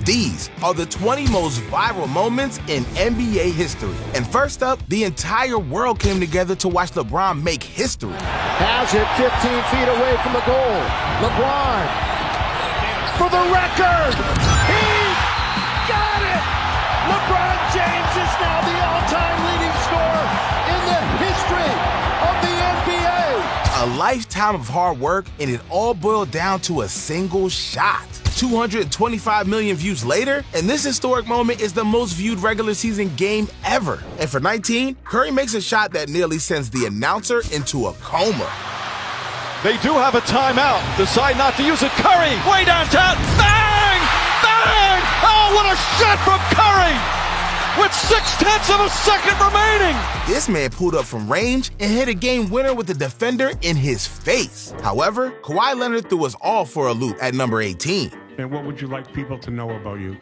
These are the 20 most viral moments in NBA history. And first up, the entire world came together to watch LeBron make history. Has it 15 feet away from the goal. LeBron for the record. He got it. LeBron James is now the all-time leading scorer in the history of the NBA. A lifetime of hard work, and it all boiled down to a single shot. 225 million views later, and this historic moment is the most viewed regular season game ever. And for 19, Curry makes a shot that nearly sends the announcer into a coma. They do have a timeout. Decide not to use it. Curry, way downtown. Bang! Bang! Oh, what a shot from Curry! With 0.6 of a second remaining. This man pulled up from range and hit a game winner with the defender in his face. However, Kawhi Leonard threw us all for a loop at number 18. And what would you like people to know about you?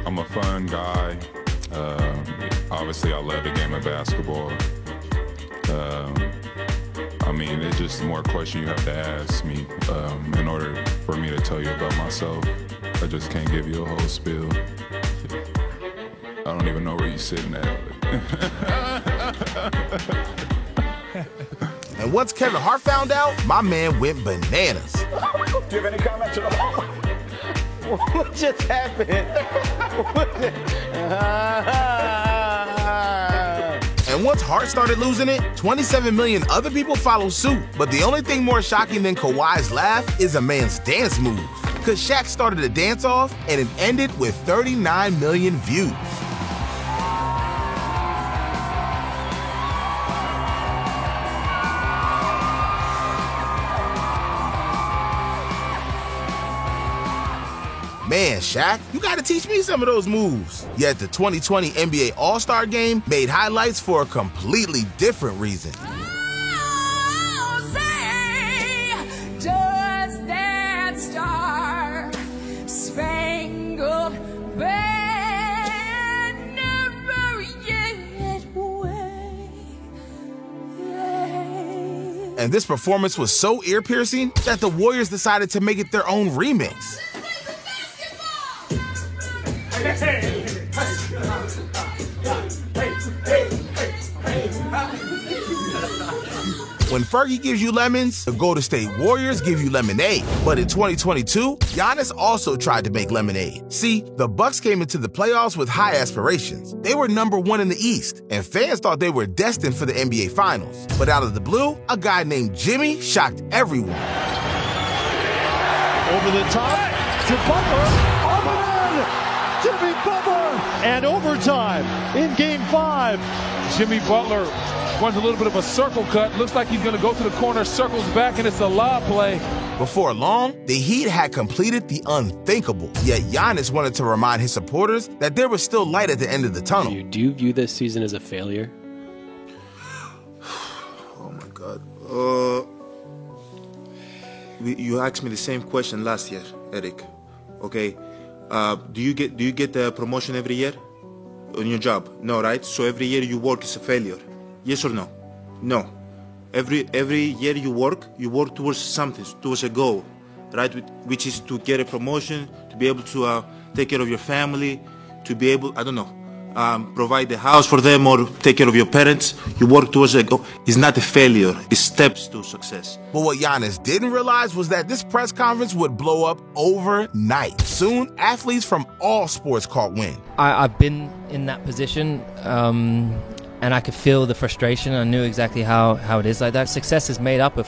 I'm a fun guy. Obviously, I love the game of basketball. I mean, it's just more question you have to ask me in order for me to tell you about myself. I just can't give you a whole spiel. I don't even know where you're sitting at. And once Kevin Hart found out, my man went bananas. Do you have any comments at all? What just happened? And once Hart started losing it, 27 million other people followed suit. But the only thing more shocking than Kawhi's laugh is a man's dance moves. Because Shaq started a dance-off, and it ended with 39 million views. Man, Shaq, you gotta teach me some of those moves. Yet the 2020 NBA All-Star Game made highlights for a completely different reason. And this performance was so ear-piercing that the Warriors decided to make it their own remix. When Fergie gives you lemons, the Golden State Warriors give you lemonade. But in 2022, Giannis also tried to make lemonade. See, the Bucks came into the playoffs with high aspirations. They were number 1 in the East, and fans thought they were destined for the NBA Finals. But out of the blue, a guy named Jimmy shocked everyone. Over the top to Butler. Up and in! Jimmy Butler! And overtime in Game 5. Jimmy Butler runs a little bit of a circle cut. Looks like he's going to go to the corner, circles back, and it's a lob play. Before long, the Heat had completed the unthinkable. Yet Giannis wanted to remind his supporters that there was still light at the end of the tunnel. Do you view this season as a failure? Oh my God. You asked me the same question last year, Eric. Okay. Do you get the promotion every year on your job? No, right? So every year you work is a failure. Yes or no? No. Every year you work towards something, towards a goal, right? Which is to get a promotion, to be able to take care of your family, to be able, I don't know, provide the house for them or take care of your parents. You work towards a goal. It's not a failure. It's steps to success. But what Giannis didn't realize was that this press conference would blow up overnight. Soon, athletes from all sports caught wind. I've been in that position, and I could feel the frustration. I knew exactly how it is like that. Success is made up of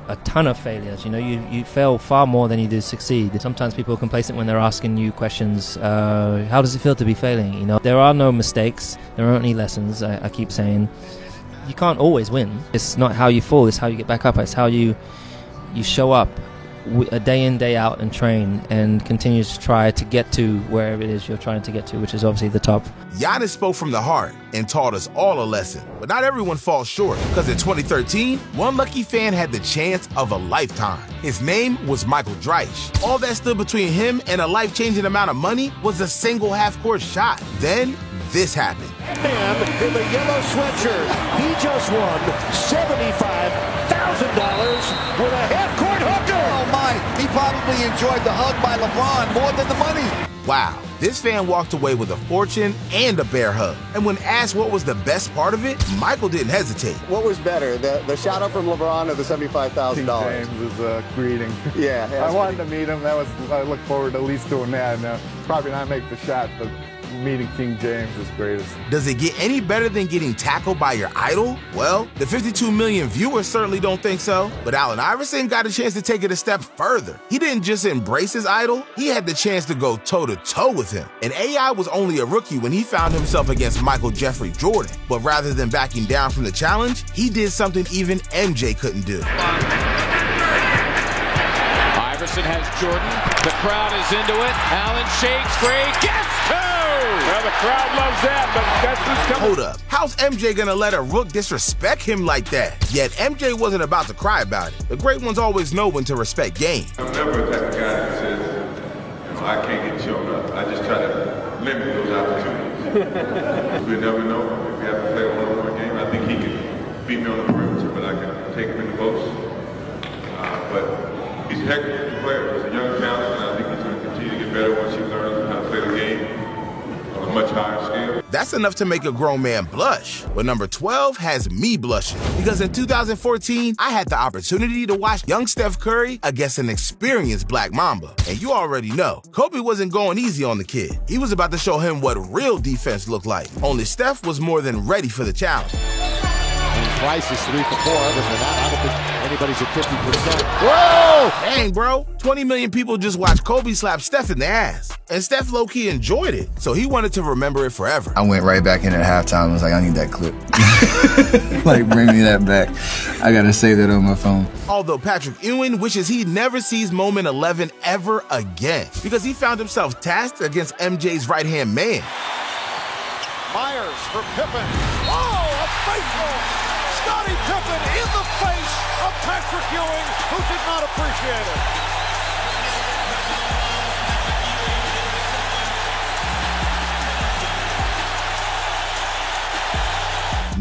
a ton of failures. You know, you fail far more than you do succeed. Sometimes people are complacent when they're asking you questions. How does it feel to be failing? You know, there are no mistakes. There aren't any lessons. I keep saying, you can't always win. It's not how you fall. It's how you get back up. It's how you show up a day in, day out and train and continue to try to get to wherever it is you're trying to get to, which is obviously the top. Giannis spoke from the heart and taught us all a lesson. But not everyone falls short, because in 2013, one lucky fan had the chance of a lifetime. His name was Michael Dreich. All that stood between him and a life-changing amount of money was a single half-court shot. Then this happened. And in the yellow sweatshirt, he just won $75,000 with a half-court hooker. Oh my, he probably enjoyed the hug by LeBron more than the money. Wow, this fan walked away with a fortune and a bear hug. And when asked what was the best part of it, Michael didn't hesitate. What was better, the shout out from LeBron or the $75,000? James is a greeting. Yeah, I wanted to meet him. I look forward to at least doing that. And, probably not make the shot, but meeting King James is greatest. Does it get any better than getting tackled by your idol? Well, the 52 million viewers certainly don't think so. But Allen Iverson got a chance to take it a step further. He didn't just embrace his idol, he had the chance to go toe-to-toe with him. And AI was only a rookie when he found himself against Michael Jeffrey Jordan. But rather than backing down from the challenge, he did something even MJ couldn't do. Iverson has Jordan. The crowd is into it. Allen shakes free. Gets two! Well, the crowd loves that, but guess who's coming? Hold up. How's MJ gonna let a rook disrespect him like that? Yet MJ wasn't about to cry about it. The great ones always know when to respect game. I'm never the type of guy that says, I can't get choked up. I just try to limit those opportunities. We never know if we have to play a one-on-one game. I think he can beat me on the perimeter, but I can take him in the post. But he's a heck of a player. He's a young talent, and I think he's going to continue to get better once he learns how to play the game on a much higher scale. That's enough to make a grown man blush. But number 12 has me blushing. Because in 2014, I had the opportunity to watch young Steph Curry against an experienced Black Mamba. And you already know, Kobe wasn't going easy on the kid. He was about to show him what real defense looked like. Only Steph was more than ready for the challenge. Price is 3 for 4, but I don't think anybody's at 50%. Whoa! Dang, bro. 20 million people just watched Kobe slap Steph in the ass. And Steph low-key enjoyed it, so he wanted to remember it forever. I went right back in at halftime. I was like, I need that clip. Like, bring me that back. I gotta save that on my phone. Although Patrick Ewing wishes he never sees moment 11 ever again, because he found himself tasked against MJ's right-hand man. Myers for Pippen. Oh, a faithful Scottie Pippen in the face of Patrick Ewing, who did not appreciate it.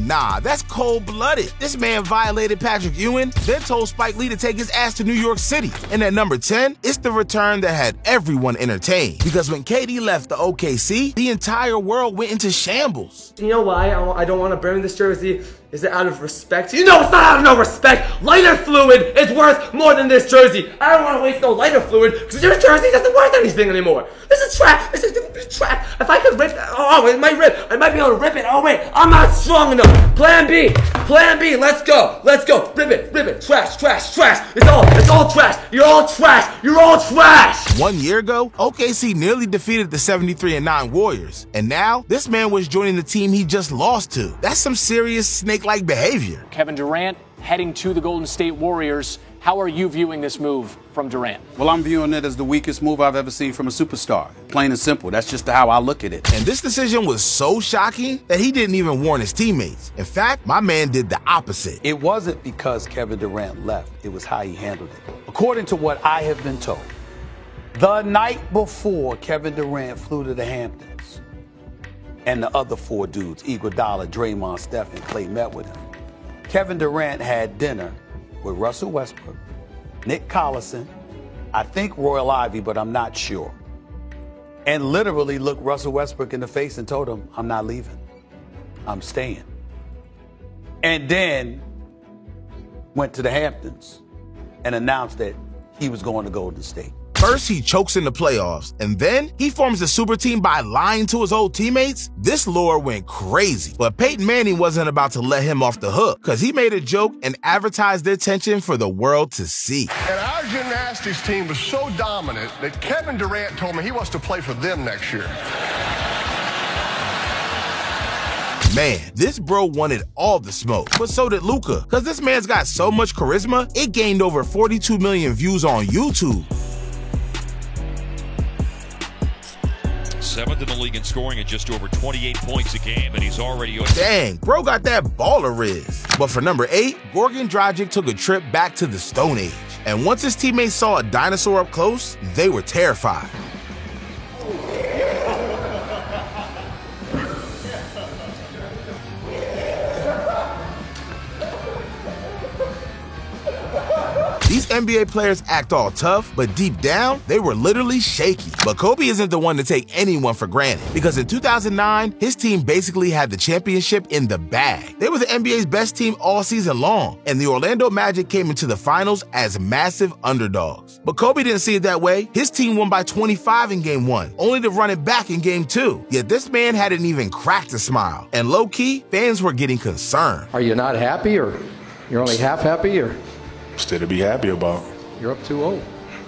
Nah, that's cold-blooded. This man violated Patrick Ewing, then told Spike Lee to take his ass to New York City. And at number 10, it's the return that had everyone entertained. Because when KD left the OKC, the entire world went into shambles. You know why I don't want to burn this jersey? Is it out of respect? You know it's not out of no respect! Lighter fluid is worth more than this jersey! I don't want to waste no lighter fluid, because this jersey doesn't worth anything anymore! This is trash! This is trash! If I could rip it, oh, it might rip! I might be able to rip it! Oh wait, I'm not strong enough! Plan B! Plan B! Let's go! Let's go! Rip it! Rip it! Trash! Trash! Trash! It's all trash! You're all trash! You're all trash! 1 year ago, OKC nearly defeated the 73-9 Warriors. And now, this man was joining the team he just lost to. That's some serious snake-like behavior. Kevin Durant heading to the Golden State Warriors. How are you viewing this move from Durant? Well, I'm viewing it as the weakest move I've ever seen from a superstar. Plain and simple. That's just how I look at it. And this decision was so shocking that he didn't even warn his teammates. In fact, my man did the opposite. It wasn't because Kevin Durant left. It was how he handled it. According to what I have been told, the night before Kevin Durant flew to the Hamptons, and the other 4 dudes, Iguodala, Draymond, Steph, and Klay met with him, Kevin Durant had dinner with Russell Westbrook, Nick Collison, I think Royal Ivy, but I'm not sure, and literally looked Russell Westbrook in the face and told him, I'm not leaving. I'm staying. And then went to the Hamptons and announced that he was going to Golden State. First, he chokes in the playoffs, and then he forms a super team by lying to his old teammates. This lore went crazy, but Peyton Manning wasn't about to let him off the hook, because he made a joke and advertised their tension for the world to see. And our gymnastics team was so dominant that Kevin Durant told me he wants to play for them next year. Man, this bro wanted all the smoke, but so did Luka, because this man's got so much charisma, it gained over 42 million views on YouTube. 7th in the league in scoring at just over 28 points a game, and he's already... Dang, bro got that baller riz. But for number 8, Goran Dragic took a trip back to the Stone Age. And once his teammates saw a dinosaur up close, they were terrified. These NBA players act all tough, but deep down, they were literally shaky. But Kobe isn't the one to take anyone for granted, because in 2009, his team basically had the championship in the bag. They were the NBA's best team all season long, and the Orlando Magic came into the finals as massive underdogs. But Kobe didn't see it that way. His team won by 25 in Game 1, only to run it back in Game 2. Yet this man hadn't even cracked a smile, and low-key, fans were getting concerned. Are you not happy, or you're only half happy, or? Still to be happy about. You're up 2-0.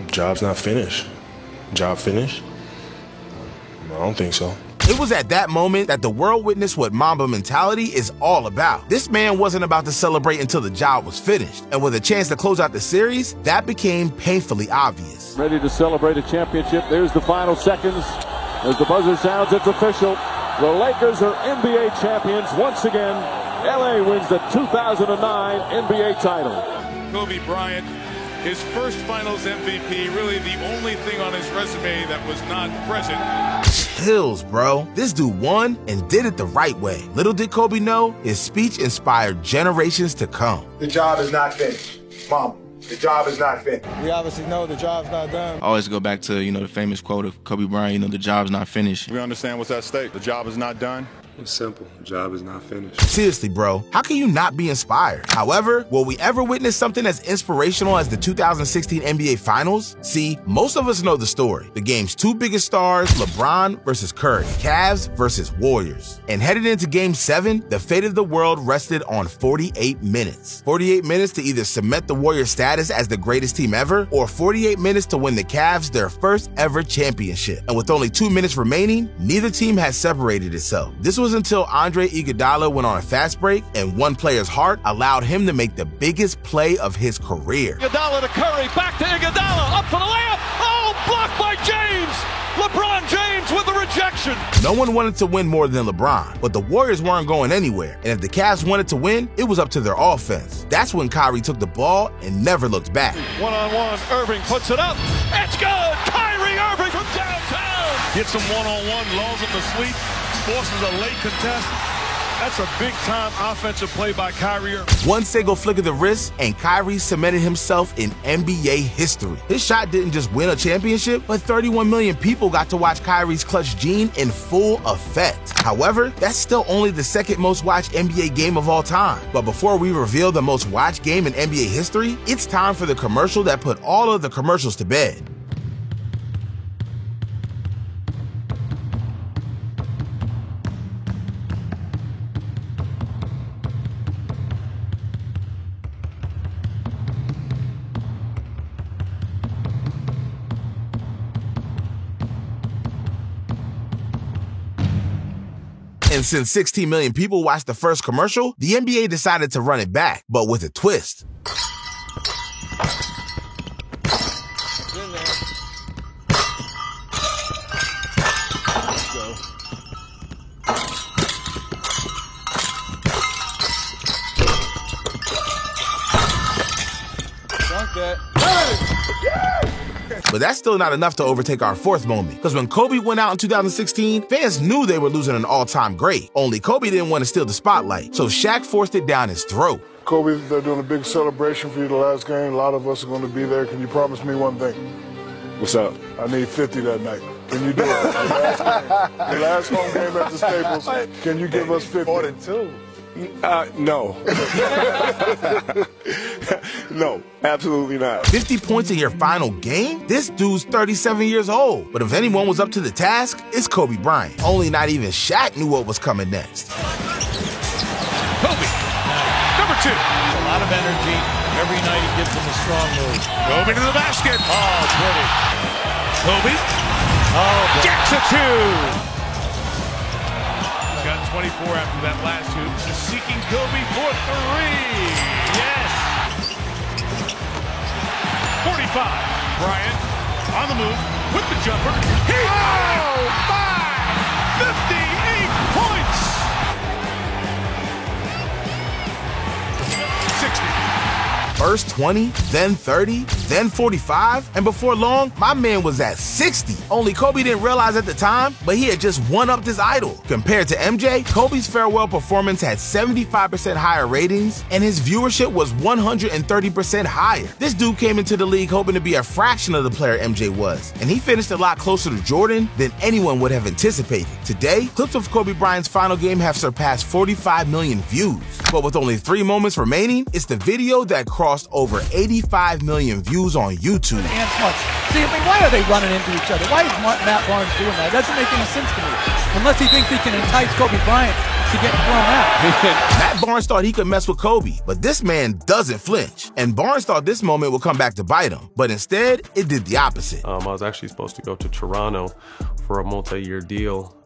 Job's not finished. Job finished? I don't think so. It was at that moment that the world witnessed what Mamba mentality is all about. This man wasn't about to celebrate until the job was finished, and with a chance to close out the series, that became painfully obvious. Ready to celebrate a championship. There's the final seconds. As the buzzer sounds, it's official. The Lakers are NBA champions once again. LA wins the 2009 NBA title. Kobe Bryant, his first finals MVP, really the only thing on his resume that was not present. Chills, bro. This dude won and did it the right way. Little did Kobe know, his speech inspired generations to come. The job is not finished. Mom, the job is not finished. We obviously know the job's not done. I always go back to, the famous quote of Kobe Bryant, the job's not finished. We understand what's at stake. The job is not done. It's simple. The job is not finished. Seriously, bro, how can you not be inspired? However, will we ever witness something as inspirational as the 2016 NBA Finals? See, most of us know the story. The game's two biggest stars, LeBron versus Curry, Cavs versus Warriors. And headed into Game 7, the fate of the world rested on 48 minutes. 48 minutes to either cement the Warriors' status as the greatest team ever, or 48 minutes to win the Cavs their first ever championship. And with only 2 minutes remaining, neither team had separated itself. This was until Andre Iguodala went on a fast break, and one player's heart allowed him to make the biggest play of his career. Iguodala to Curry, back to Iguodala, up for the layup. Oh, blocked by James. LeBron James with the rejection. No one wanted to win more than LeBron, but the Warriors weren't going anywhere, and if the Cavs wanted to win, it was up to their offense. That's when Kyrie took the ball and never looked back. One-on-one, Irving puts it up. It's good. Kyrie Irving from downtown. Gets him one-on-one, lulls him to sleep, forces a late contest. That's a big-time offensive play by Kyrie. One single flick of the wrist, and Kyrie cemented himself in NBA history. His shot didn't just win a championship, but 31 million people got to watch Kyrie's clutch gene in full effect. However, that's still only the second most watched NBA game of all time. But before we reveal the most watched game in NBA history, it's time for the commercial that put all of the commercials to bed. And since 16 million people watched the first commercial, the NBA decided to run it back, but with a twist. Let's go. Dunk that. But that's still not enough to overtake our fourth moment, because when Kobe went out in 2016, fans knew they were losing an all-time great. Only Kobe didn't want to steal the spotlight, so Shaq forced it down his throat. Kobe, they're doing a big celebration for you the last game. A lot of us are going to be there. Can you promise me one thing? What's up? I need 50 that night. Can you do it? The last home game at the Staples. Can you give us 50? More than 2. No. No, absolutely not. 50 points in your final game? This dude's 37 years old. But if anyone was up to the task, it's Kobe Bryant. Only not even Shaq knew what was coming next. Kobe, number 2. A lot of energy. Every night he gives them a strong move. Kobe to the basket. Oh, pretty. Kobe. Oh, gets a 2. Got 24 after that last hoop. Just seeking Kobe for 3. Yes. 45. Bryant on the move with the jumper. He got it! 58 points. 60. First 20, then 30, then 45, and before long, my man was at 60. Only Kobe didn't realize at the time, but he had just one-upped his idol. Compared to MJ, Kobe's farewell performance had 75% higher ratings, and his viewership was 130% higher. This dude came into the league hoping to be a fraction of the player MJ was, and he finished a lot closer to Jordan than anyone would have anticipated. Today, clips of Kobe Bryant's final game have surpassed 45 million views, but with only 3 moments remaining, it's the video that crossed over 85 million views on YouTube. And Smuts. See, I mean, why are they running into each other? Why is Matt Barnes doing that? It doesn't make any sense to me. Unless he thinks he can entice Kobe Bryant to get thrown out. Matt Barnes thought he could mess with Kobe, but this man doesn't flinch. And Barnes thought this moment would come back to bite him, but instead, it did the opposite. I was actually supposed to go to Toronto for a multi-year deal.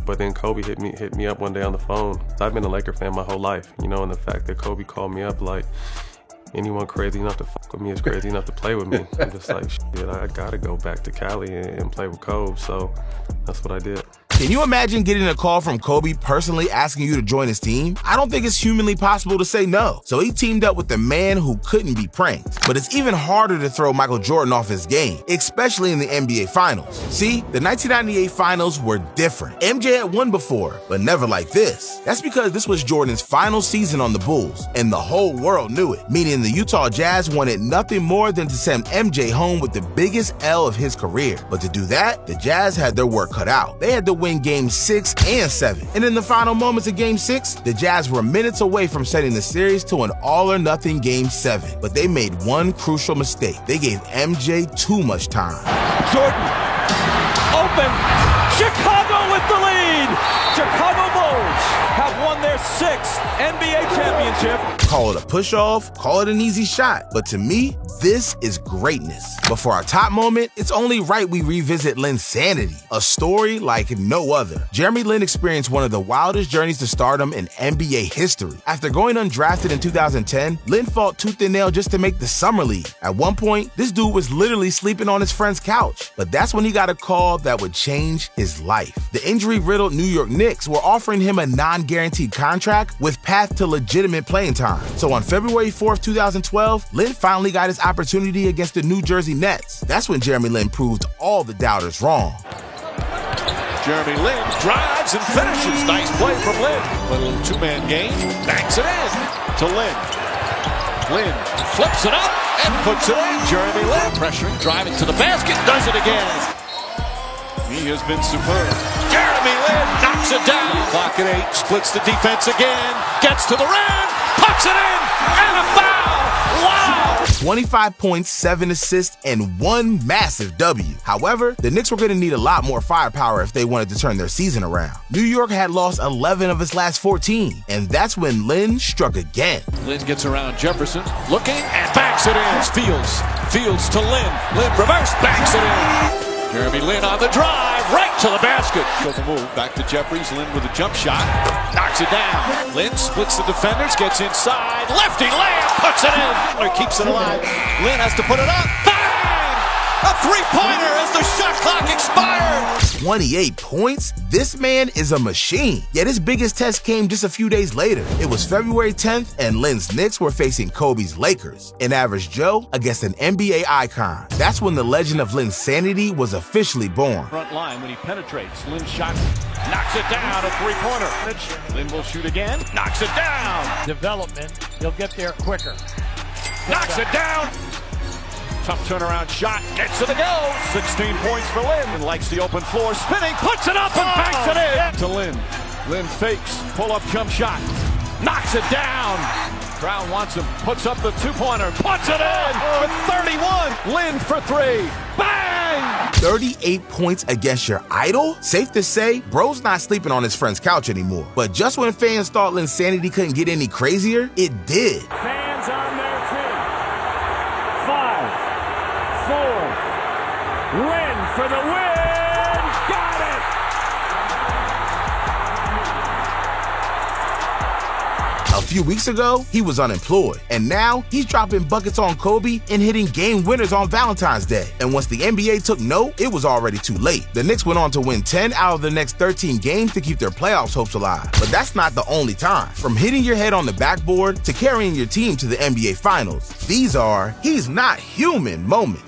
But then Kobe hit me up one day on the phone. I've been a Laker fan my whole life, you know, and the fact that Kobe called me up like, anyone crazy enough to fuck with me is crazy enough to play with me. I'm just like, shit, I gotta go back to Cali and play with Kobe, so that's what I did. Can you imagine getting a call from Kobe personally asking you to join his team? I don't think it's humanly possible to say no. So he teamed up with the man who couldn't be pranked. But it's even harder to throw Michael Jordan off his game, especially in the NBA Finals. See, the 1998 Finals were different. MJ had won before, but never like this. That's because this was Jordan's final season on the Bulls, and the whole world knew it, meaning the Utah Jazz wanted nothing more than to send MJ home with the biggest L of his career. But to do that, the Jazz had their work cut out. They had to win Game 6 and 7. And in the final moments of Game 6, the Jazz were minutes away from setting the series to an all-or-nothing Game 7. But they made one crucial mistake. They gave MJ too much time. Jordan, open, Chicago with the lead. Chicago Bulls have won their 6th NBA championship. Call it a push-off, call it an easy shot, but to me, this is greatness. But for our top moment, it's only right we revisit Linsanity, a story like no other. Jeremy Lin experienced one of the wildest journeys to stardom in NBA history. After going undrafted in 2010, Lin fought tooth and nail just to make the Summer League. At one point, this dude was literally sleeping on his friend's couch, but that's when he got a call that would change his life. The injury-riddled New York Knicks were offering him a non-guaranteed contract with path to legitimate playing time. So on February 4th, 2012, Lin finally got his opportunity against the New Jersey Nets. That's when Jeremy Lin proved all the doubters wrong. Jeremy Lin drives and finishes. Nice play from Lin. Little two-man game. Banks it in to Lin. Lin flips it up and puts it in. Jeremy Lin pressuring, driving to the basket, does it again. He has been superb. Jeremy Lin knocks it down. Clock at 8, splits the defense again, gets to the rim, puts it in, and a foul. Wow! 25 points, 7 assists, and 1 massive W. However, the Knicks were going to need a lot more firepower if they wanted to turn their season around. New York had lost 11 of its last 14, and that's when Lin struck again. Lin gets around Jefferson, looking, and backs it in. Fields. Fields to Lin. Lin reverse, backs it in. Jeremy Lin on the drive, right to the basket. So the move, back to Jeffries. Lin with a jump shot, knocks it down. Lin splits the defenders, gets inside, lefty layup, puts it in. Or keeps it alive. Lin has to put it up. Bang! A three-pointer as the shot clock expired. 28 points? This man is a machine. Yet his biggest test came just a few days later. It was February 10th, and Lin's Knicks were facing Kobe's Lakers. An average Joe against an NBA icon. That's when the legend of Linsanity was officially born. Front line when he penetrates. Lin shot, knocks it down, a three-pointer. Lin will shoot again, knocks it down. Development, he'll get there quicker. Knocks it down. Tough turnaround shot, gets to the goal. 16 points for Lin. And likes the open floor, spinning, puts it up and banks it in. To Lin. Lin fakes, pull-up jump shot, knocks it down. Crowd wants him, puts up the two-pointer, puts it in with 31. Lin for 3. Bang! 38 points against your idol? Safe to say, bro's not sleeping on his friend's couch anymore. But just when fans thought Linsanity couldn't get any crazier, it did. Fans on their feet. 5, 4, Lin for the win! Got it! A few weeks ago, he was unemployed, and now he's dropping buckets on Kobe and hitting game winners on Valentine's Day. And once the NBA took note, it was already too late. The Knicks went on to win 10 out of the next 13 games to keep their playoffs hopes alive. But that's not the only time. From hitting your head on the backboard to carrying your team to the NBA Finals, these are he's not human moments.